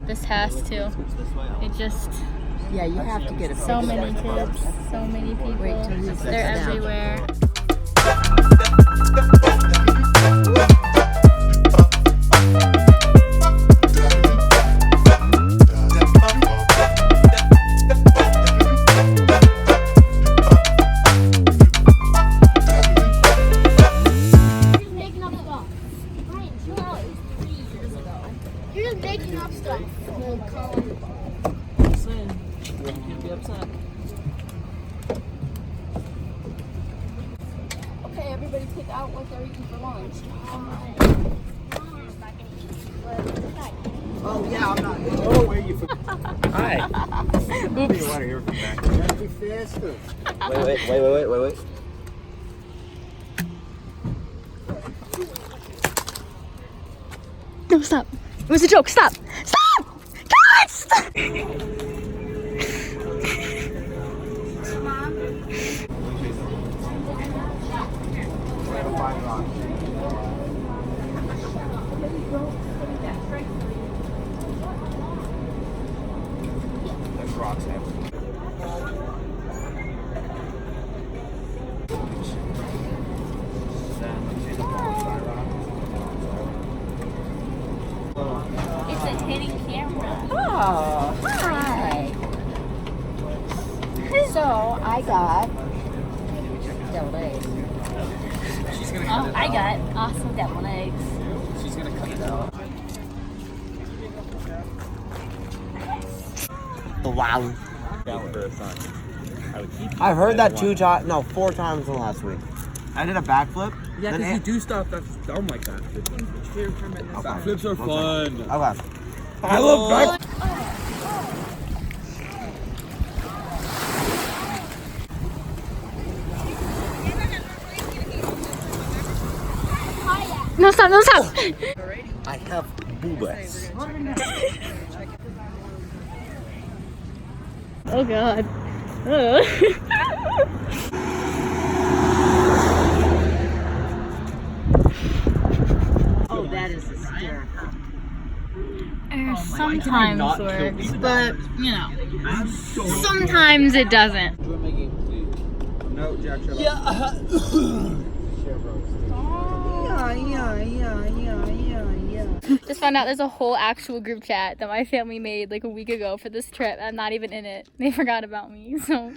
This has to. It just... Yeah, you have to get a So many kids, so many people. Wait till he sits They're down. everywhere. You're just making up stuff. Okay, everybody pick out what they're eating for lunch. Oh, yeah, I'm not. Oh, wait, you Hi. Oops. You want to hear from back? You gotta be faster. Wait. No, stop. It was a joke. Stop. Stop! God! Stop! That's rocks heavy. It's a hidden camera. Oh, hi. So I got deviled eggs. Oh, I got awesome deviled eggs. She's gonna cut it out. Wow. For a son. I've heard that 4 times in the last week. I did a backflip. Yeah, then because you do stuff that's dumb like that. Backflips are fun. Okay. I love back. No, stop, no, stop! I have boobas. Oh, God. Ugh. Oh, that is hysterical. Sometimes works, but, you know, sometimes it doesn't. No, Jack. Just found out there's a whole actual group chat that my family made like a week ago for this trip. I'm not even in it. They forgot about me, so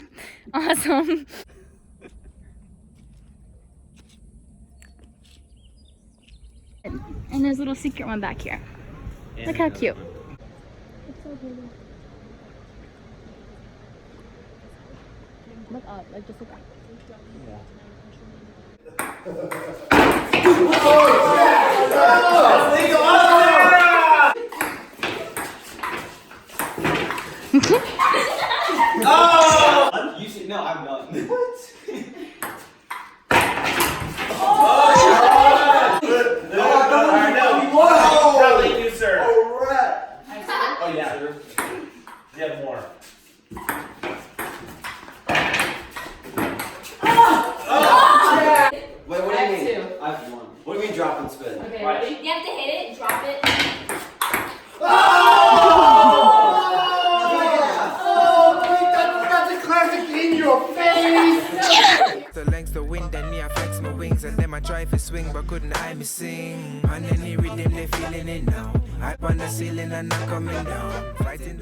awesome. And there's a little secret one back here. Look how cute. It's so pretty. Look up, like just look up. Oh! You see? No, I'm done. What? Probably you, sir. Oh, yeah. You have more. Wait, what do you mean? I have one. What do you mean drop and spin? Okay, ready? You have to hit it, drop it. That's a classic in your face. The lengths the wind and me I flex my wings and then I try to swing but couldn't I me sing. On any rhythm they feeling it now. Hype on the ceiling and not coming down. Fighting